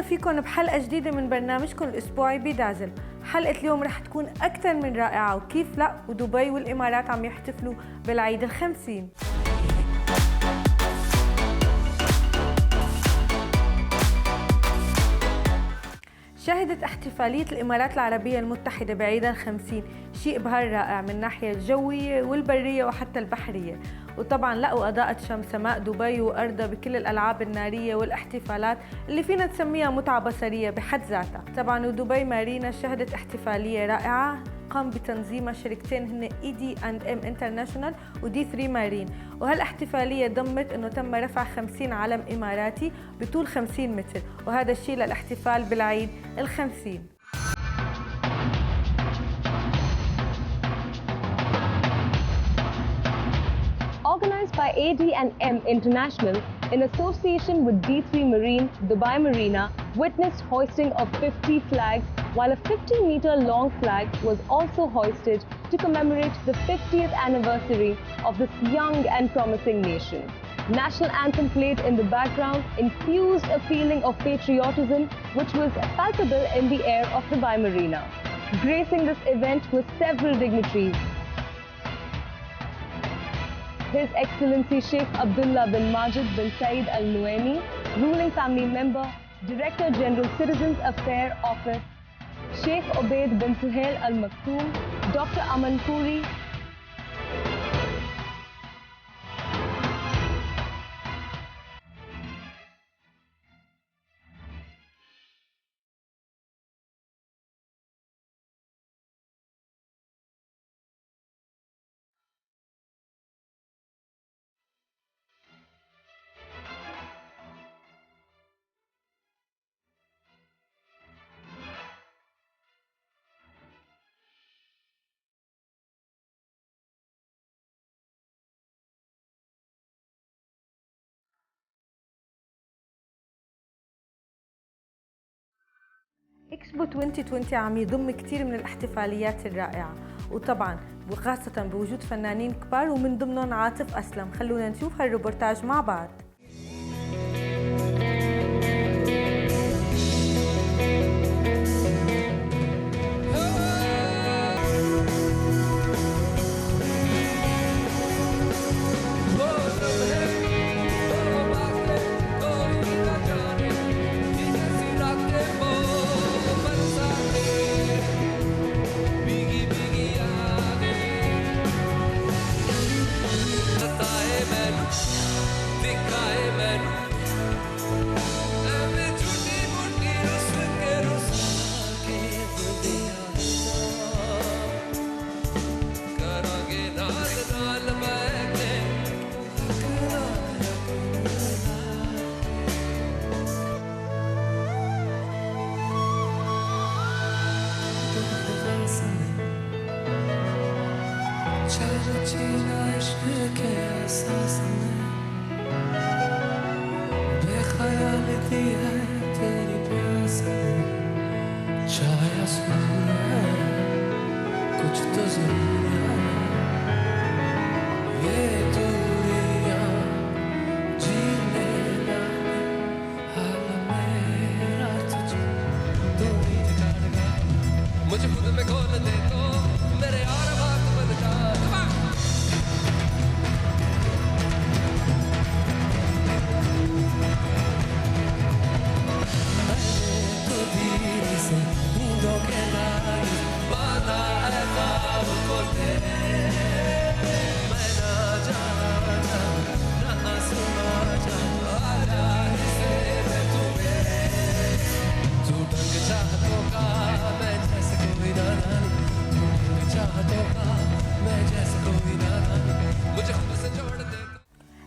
فيكم بحلقة جديدة من برنامجكم الأسبوعي بيدازلد. حلقة اليوم رح تكون أكثر من رائعة، وكيف لا ودبي والإمارات عم يحتفلوا بالعيد ال50. شهدت احتفالية الإمارات العربية المتحدة بعيد ال50 شيء بهار رائع من الناحية الجوية والبرية وحتى البحرية، وطبعا لا وأضاءت شمس سماء دبي وأرضها بكل الألعاب النارية والاحتفالات اللي فينا نسميها متعة بصرية بحد ذاتها. طبعا ودبي مارينا شهدت احتفالية رائعة قام بتنظيمها شركتين هن ED&M International و D3 مارين، وهالاحتفالية ضمت انه تم رفع 50 علم اماراتي بطول 50 متر، وهذا الشيء للاحتفال بالعيد ال50. Organized by AD&M International in association with D3 Marine, Dubai Marina witnessed hoisting of 50 flags, while a 50-meter-long flag was also hoisted to commemorate the 50th anniversary of this young and promising nation. National anthem played in the background infused a feeling of patriotism which was palpable in the air of Dubai Marina. Gracing this event were several dignitaries. His Excellency Sheikh Abdullah bin Majid bin Saeed Al Nuaimi, ruling family member, Director General Citizens Affairs Office, Sheikh Obaid bin Suhail Al Maktoum, Dr. Aman Puri, إكسبو 2020 عم يضم كثير من الاحتفاليات الرائعة، وطبعا وخاصة بوجود فنانين كبار ومن ضمنهم عاطف أسلم. خلونا نشوف هالروبورتاج مع بعض.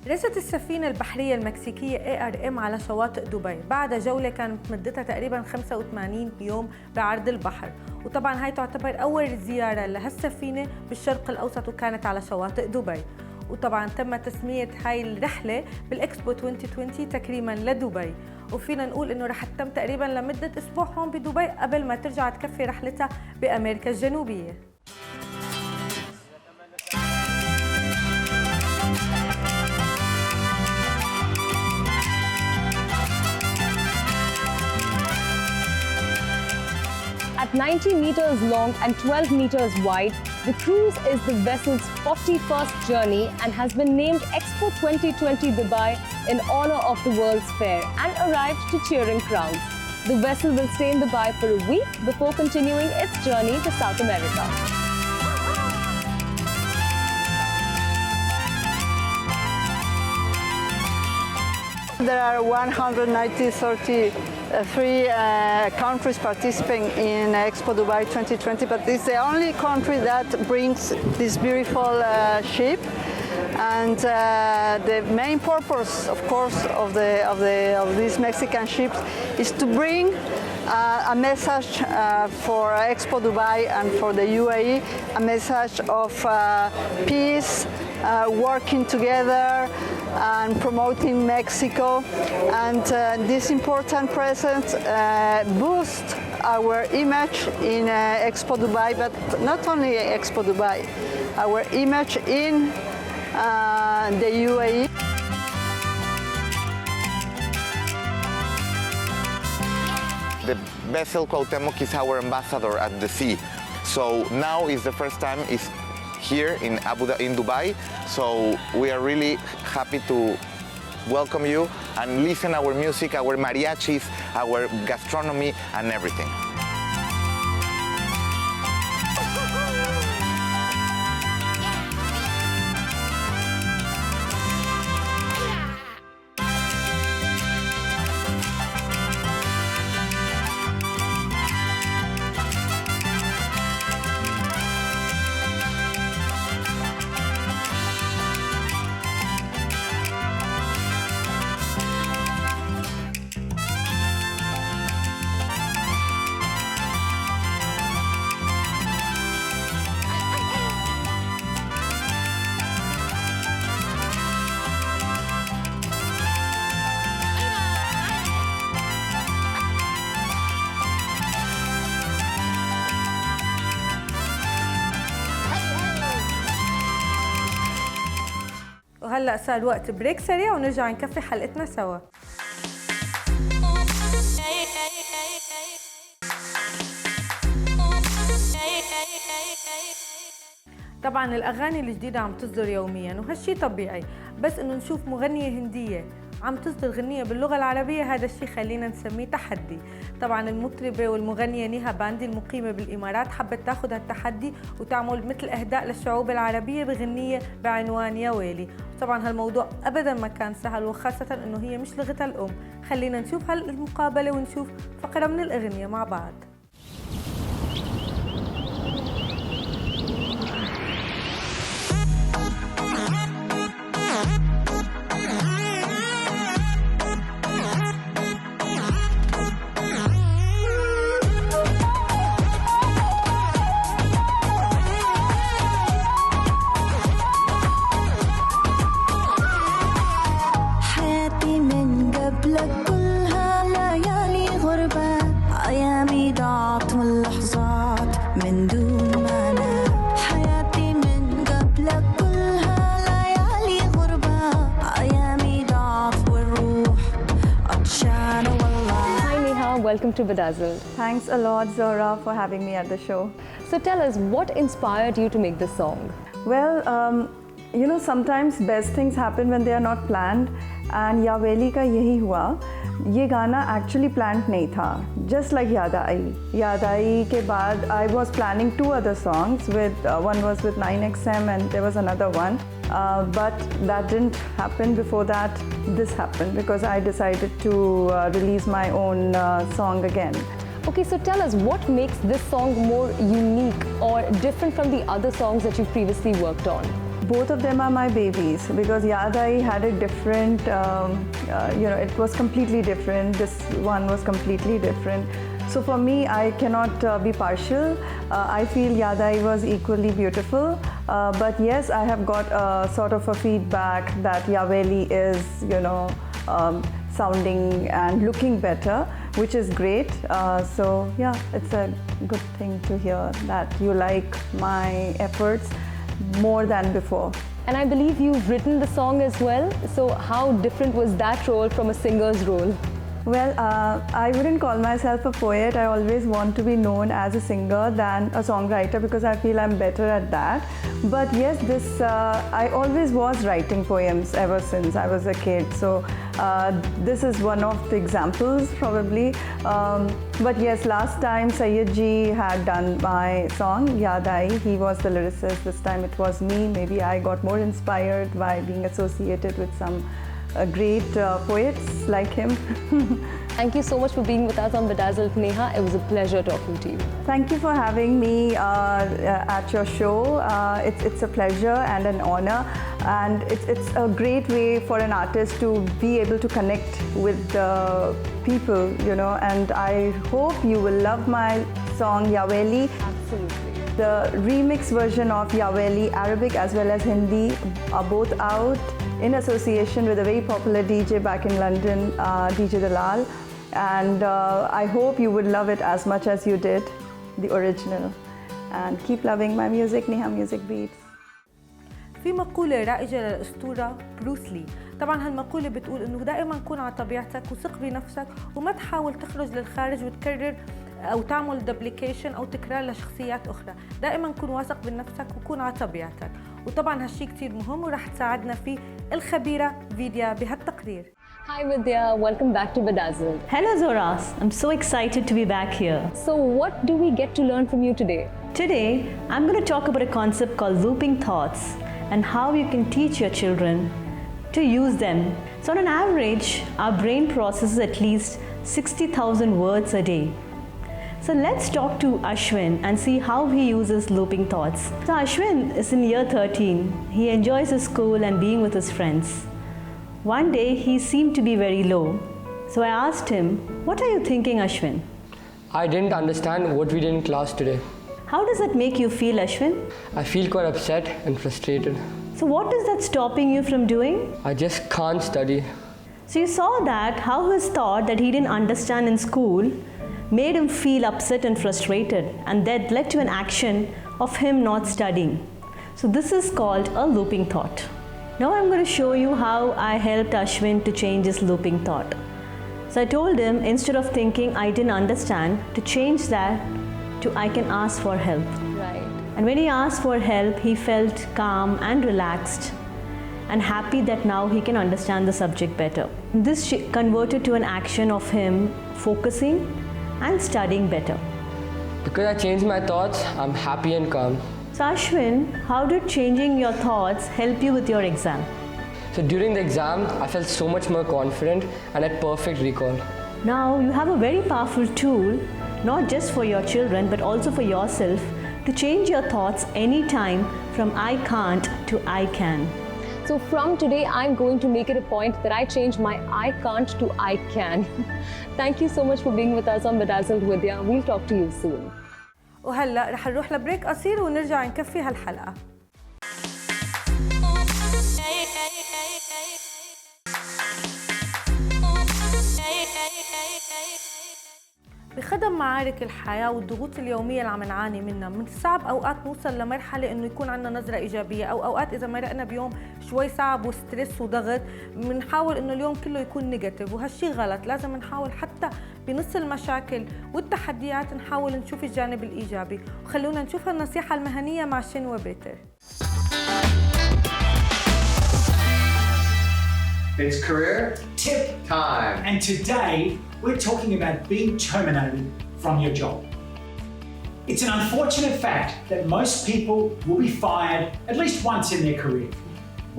رست السفينة البحرية المكسيكية ARM على شواطئ دبي بعد جولة كانت مدتها تقريبا 85 يوم بعرض البحر، وطبعا هاي تعتبر أول زيارة لهالسفينة بالشرق الأوسط وكانت على شواطئ دبي. وطبعا تم تسمية هاي الرحلة بالإكسبو 2020 تكريما لدبي، وفينا نقول إنه رح تتم تقريبا لمدة أسبوع هون بدبي قبل ما ترجع تكفي رحلتها بأمريكا الجنوبية. At 90 meters long and 12 meters wide, the cruise is the vessel's 41st journey and has been named Expo 2020 Dubai in honor of the World's Fair and arrived to cheering crowds. The vessel will stay in Dubai for a week before continuing its journey to South America. There are 133 countries participating in Expo Dubai 2020, but it's the only country that brings this beautiful ship. And the main purpose, of course, of these Mexican ships is to bring a message for Expo Dubai and for the UAE, a message of peace, working together and promoting Mexico. And this important presence boosts our image in Expo Dubai, but not only Expo Dubai, our image in the UAE. The vessel Cuauhtémoc is our ambassador at the sea. So now is the first time it's here in Dubai. So we are really happy to welcome you and listen our music, our mariachis, our gastronomy and everything. وهلأ صار وقت بريك سريع ونرجع نكفي حلقتنا سوا. طبعا الأغاني الجديدة عم تصدر يوميا وهالشي طبيعي، بس إنه نشوف مغنية هندية عم تصدر غنية باللغة العربية هذا الشيء خلينا نسميه تحدي. طبعا المطربة والمغنية نيها باندي المقيمة بالإمارات حبت تاخذ هالتحدي وتعمل مثل إهداء للشعوب العربية بغنية بعنوان يا ويلي. طبعا هالموضوع أبدا ما كان سهل وخاصة إنه هي مش لغتها الأم. خلينا نشوف هالمقابلة ونشوف فقرة من الأغنية مع بعض. Welcome to Beidazzled. Thanks a lot, Zora, for having me at the show. So tell us, what inspired you to make this song? Well, you know, sometimes best things happen when they are not planned, and यावेली का यही हुआ. ये गाना actually planned नहीं था. Just like याद आई के बाद I was planning two other songs. One was with 9XM and there was another one. But that didn't happen. Before that, this happened because I decided to release my own song again. Okay, so tell us, what makes this song more unique or different from the other songs that you've previously worked on? Both of them are my babies because Yaad Aayi had a different, you know, it was completely different. This one was completely different. So for me, I cannot be partial. I feel Yaad Aayi was equally beautiful. But yes, I have got sort of a feedback that Yaveli is, you know, sounding and looking better, which is great. So yeah, it's a good thing to hear that you like my efforts more than before. And I believe you've written the song as well. So how different was that role from a singer's role? Well, I wouldn't call myself a poet. I always want to be known as a singer than a songwriter because I feel I'm better at that. But yes, I always was writing poems ever since I was a kid. So this is one of the examples probably. But yes, last time Sayyid Ji had done my song, Yaad Aayi. He was the lyricist. This time it was me. Maybe I got more inspired by being associated with some great poets like him. Thank you so much for being with us on Beidazzled, Neha. It was a pleasure talking to you. Thank you for having me at your show. It's a pleasure and an honor, and it's a great way for an artist to be able to connect with the people, you know, and I hope you will love my song Yaweli. Absolutely. The remix version of Yaweli, Arabic as well as Hindi, are both out in association with a very popular DJ back in London, DJ Dalal. And I hope you would love it as much as you did the original. And keep loving my music, Neha Music Beats. في مقولة رائجة للأسطورة بروس لي. طبعا هالمقولة بتقول إنه دائما كون على طبيعتك وثق بنفسك وما تحاول تخرج للخارج وتكرر أو تعمل دوبليكيشن أو تكرار لشخصيات أخرى. دائما كون واثق بنفسك وكون على طبيعتك. وطبعا هالشي كتير مهم ورح تساعدنا فيه الخبيرة فيديا بهالتقرير. Hi Vidya, welcome back to Beidazzled. Hello Zoras, I'm so excited to be back here. So what do we get to learn from you today? Today, I'm going to talk about a concept called looping thoughts and how you can teach your children to use them. So on an average, our brain processes at least 60,000 words a day. So let's talk to Ashwin and see how he uses looping thoughts. So Ashwin is in year 13. He enjoys his school and being with his friends. One day he seemed to be very low. So I asked him, "What are you thinking, Ashwin?" I didn't understand what we did in class today. How does that make you feel, Ashwin? I feel quite upset and frustrated. So what is that stopping you from doing? I just can't study. So you saw that how his thought that he didn't understand in school made him feel upset and frustrated, and that led to an action of him not studying. So this is called a looping thought. Now I'm going to show you how I helped Ashwin to change his looping thought. So I told him, instead of thinking I didn't understand, to change that to I can ask for help. Right. And when he asked for help, he felt calm and relaxed and happy that now he can understand the subject better. This converted to an action of him focusing and studying better. Because I changed my thoughts, I'm happy and calm. So Ashwin, how did changing your thoughts help you with your exam? So during the exam, I felt so much more confident and had perfect recall. Now you have a very powerful tool, not just for your children but also for yourself, to change your thoughts anytime from I can't to I can. So from today, I'm going to make it a point that I change my I can't to I can. Thank you so much for being with us on Beidazzled, Vidya. We'll talk to you soon. وهلا رح نروح لبريك قصير ونرجع نكفي هالحلقة. بخدم معارك الحياة والضغوط اليومية اللي عم نعاني منها، من صعب أوقات نوصل لمرحلة إنه يكون عندنا نظرة إيجابية، أو أوقات إذا مرقنا بيوم شوي صعب وستريس وضغط بنحاول إنه اليوم كله يكون نيجاتيف، وهالشي غلط. لازم نحاول حتى بنص المشاكل والتحديات نحاول نشوف الجانب الإيجابي، وخلونا نشوف هالنصيحة المهنية مع شنوة بيتر. It's career tip time. And today we're talking about being terminated from your job. It's an unfortunate fact that most people will be fired at least once in their career.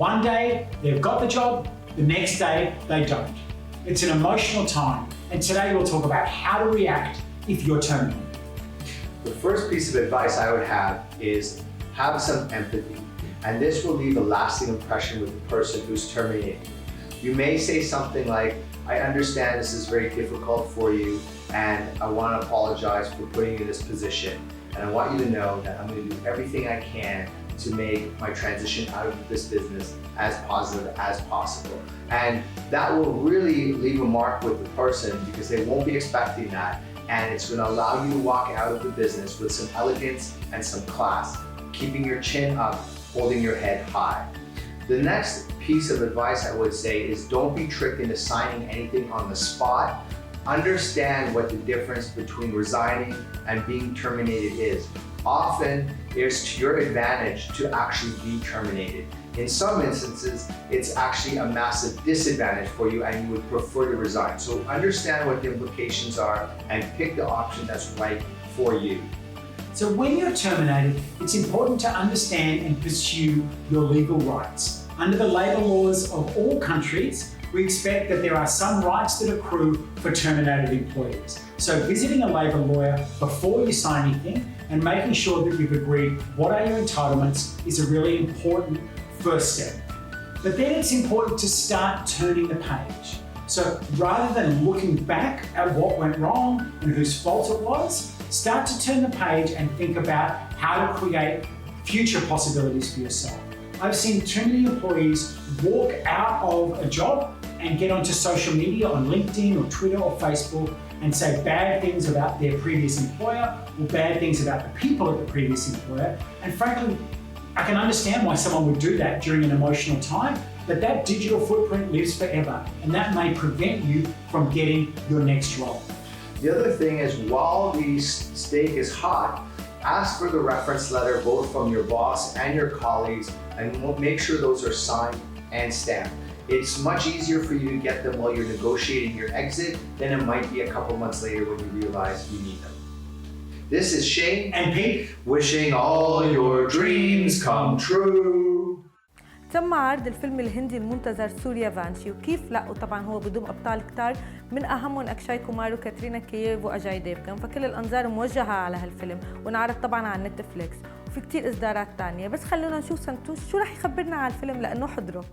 One day they've got the job, the next day they don't. It's an emotional time, and today we'll talk about how to react if you're terminated. The first piece of advice I would have is have some empathy, and this will leave a lasting impression with the person who's terminated. You may say something like, I understand this is very difficult for you, and I want to apologize for putting you in this position. And I want you to know that I'm going to do everything I can to make my transition out of this business as positive as possible. And that will really leave a mark with the person because they won't be expecting that. And it's going to allow you to walk out of the business with some elegance and some class, keeping your chin up, holding your head high. The next piece of advice I would say is don't be tricked into signing anything on the spot understand what the difference between resigning and being terminated is. Often, it's to your advantage to actually be terminated. In some instances, it's actually a massive disadvantage for you and you would prefer to resign. So understand what the implications are and pick the option that's right for you. So when you're terminated, it's important to understand and pursue your legal rights. Under the labour laws of all countries, we expect that there are some rights that accrue for terminated employees. So visiting a labour lawyer before you sign anything and making sure that you've agreed what are your entitlements is a really important first step. But then it's important to start turning the page. So rather than looking back at what went wrong and whose fault it was, start to turn the page and think about how to create future possibilities for yourself. I've seen too many employees walk out of a job and get onto social media on LinkedIn or Twitter or Facebook and say bad things about their previous employer or bad things about the people at the previous employer. And frankly, I can understand why someone would do that during an emotional time, but that digital footprint lives forever and that may prevent you from getting your next role. The other thing is, while the steak is hot, ask for the reference letter both from your boss and your colleagues and make sure those are signed and stamped. It's much easier for you to get them while you're negotiating your exit than it might be a couple months later when you realize you need them. This is Shane And Pete, wishing all your dreams come true. تم عرض الفيلم الهندي المنتظر سوريا فانشي، وكيف لا وطبعا هو بضم ابطال كتار من اهمهم اكشاي كومار وكاترينا كييف واجاي ديفكن، فكل الانظار موجهه على هالفيلم وانعرض طبعا على نتفليكس وفي كتير اصدارات تانية. بس خلونا نشوف سنتوش شو رح يخبرنا على الفيلم لانه حضره.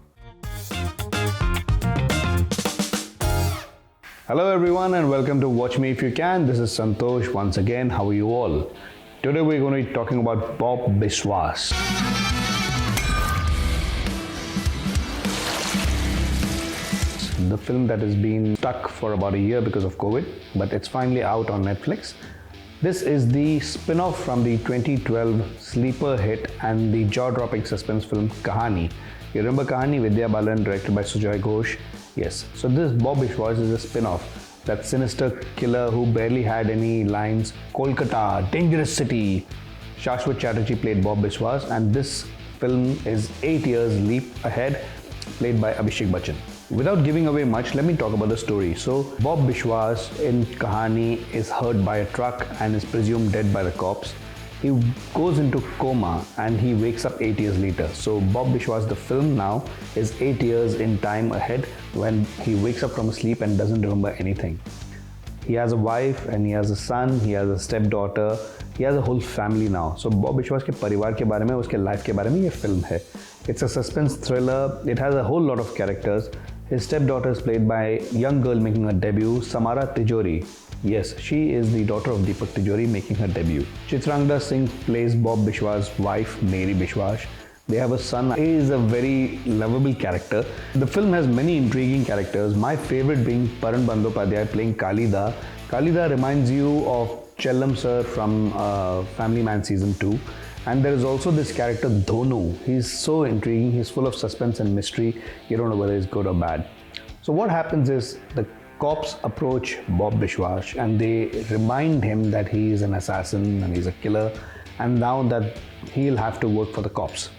Hello everyone and welcome to Watch Me If You Can. This is Santosh once again. How are you all? Today we're going to be talking about Bob Biswas. The film that has been stuck for about a year because of COVID, but it's finally out on Netflix. This is the spin-off from the 2012 sleeper hit and the jaw-dropping suspense film Kahani. You remember Kahani, Vidya Balan, directed by Sujoy Ghosh? Yes. So this Bob Biswas is a spin-off. That sinister killer who barely had any lines. Kolkata, dangerous city. Shashwat Chatterjee played Bob Biswas, and this film is 8 years leap ahead, played by Abhishek Bachchan. Without giving away much, let me talk about the story. So, Bob Biswas in Kahani is hurt by a truck and is presumed dead by the cops. He goes into coma and he wakes up 8 years later. So, Bob Biswas, the film now, is 8 years in time ahead when he wakes up from sleep and doesn't remember anything. He has a wife and he has a son, he has a stepdaughter, he has a whole family now. So, Bob Biswas के परिवार के बारे में, उसके life के बारे में ये film है. It's a suspense thriller. It has a whole lot of characters. His stepdaughter is played by a young girl making her debut, Samara Tijori. Yes, she is the daughter of Deepak Tijori making her debut. Chitrangda Singh plays Bob Biswas' wife, Mary Biswas. They have a son. He is a very lovable character. The film has many intriguing characters. My favorite being Paran Bandyopadhyay playing Kalida. Kalida reminds you of Chellam sir from Family Man Season 2. And there is also this character Dhonu. He's so intriguing. He's full of suspense and mystery. You don't know whether he's good or bad. So what happens is the cops approach Bob Biswas and they remind him that he is an assassin and he's a killer, and now that he'll have to work for the cops.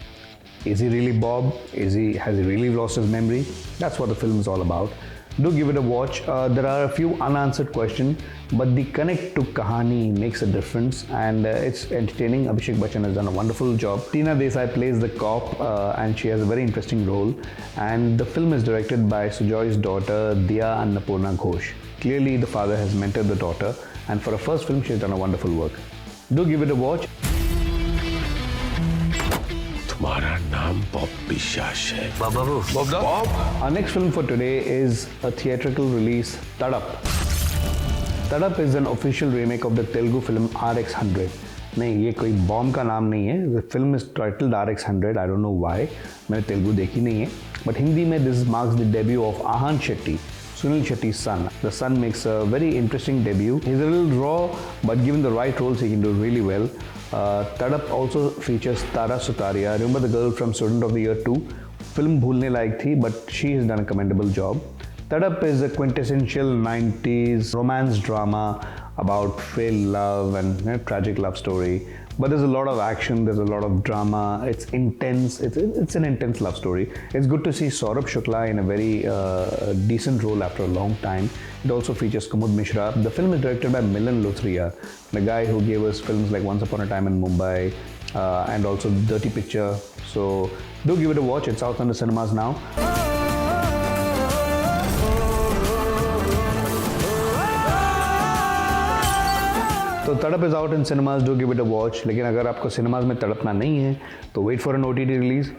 Is he really Bob? Has he really lost his memory? That's what the film is all about. Do give it a watch. There are a few unanswered questions, but the connect to Kahani makes a difference and it's entertaining. Abhishek Bachchan has done a wonderful job. Tina Desai plays the cop and she has a very interesting role. And the film is directed by Sujoy's daughter, Diya Annapurna Ghosh. Clearly, the father has mentored the daughter, and for a first film, she's done a wonderful work. Do give it a watch. तुम्हारा नाम Bob बिश्वास है। Bob. Our next film for today is a theatrical release, Tadap. Tadap is an official remake of the Telugu film RX100. नहीं, ये कोई bomb का नाम नहीं है. The film is titled RX100. I don't know why. मैंने तेलुगु देखी नहीं है. But Hindi में this marks the debut of Ahan Shetty, Sunil Shetty's son. The son makes a very interesting debut. He's a little raw, but given the right roles, he can do really well. Tadap also features Tara Sutaria. Remember the girl from Student of the Year 2? Film bhulne layak thi, but she has done a commendable job. Tardap is a quintessential 90s romance drama about failed love and tragic love story. But there's a lot of action, there's a lot of drama, it's intense, it's an intense love story. It's good to see Saurabh Shukla in a very decent role after a long time. It also features Kumud Mishra. The film is directed by Milan Luthria, the guy who gave us films like Once Upon a Time in Mumbai and also Dirty Picture. So do give it a watch, it's out on the cinemas now. तो तड़प is out in cinemas, do give it a watch. लेकिन अगर आपको cinemas में तड़पना नहीं है तो wait for an OTT release.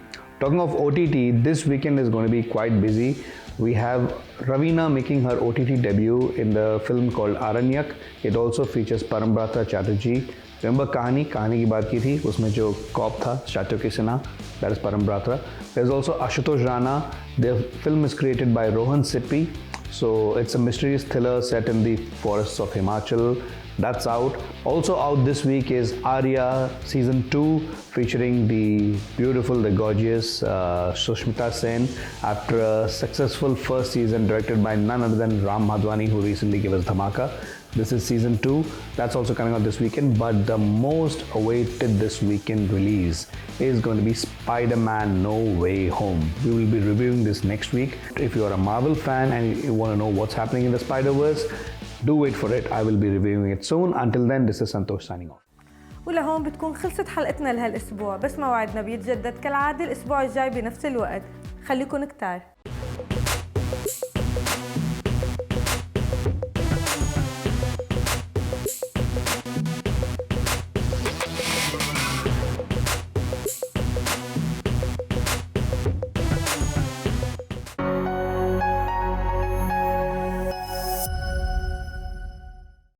Talking of OTT, this weekend is going to be quite busy. We have Raveena making her OTT debut in the film called Aranyak. It also features Parambrata Chatterjee. Remember कहानी की बात की थी, उसमें जो corp था Satyaki Sinha, that is Parambrata. There's also Ashutosh Rana. The film is created by Rohan Sippy. So it's a mysterious thriller set in the forests of Himachal. That's out. Also out this week is Arya Season 2 featuring the beautiful, the gorgeous Sushmita Sen after a successful first season directed by none other than Ram Madhwani, who recently gave us Dhamaka. This is Season 2. That's also coming out this weekend, but the most awaited this weekend release is going to be Spider-Man No Way Home. We will be reviewing this next week. If you are a Marvel fan and you want to know what's happening in the Spider-Verse, do wait for it. I will be reviewing it soon. Until then, this is Santosh signing off. ولهون بتكون خلصت حلقتنا لهالاسبوع، بس موعدنا بيتجدد كالعادة الاسبوع الجاي بنفس الوقت. خليكن كتار.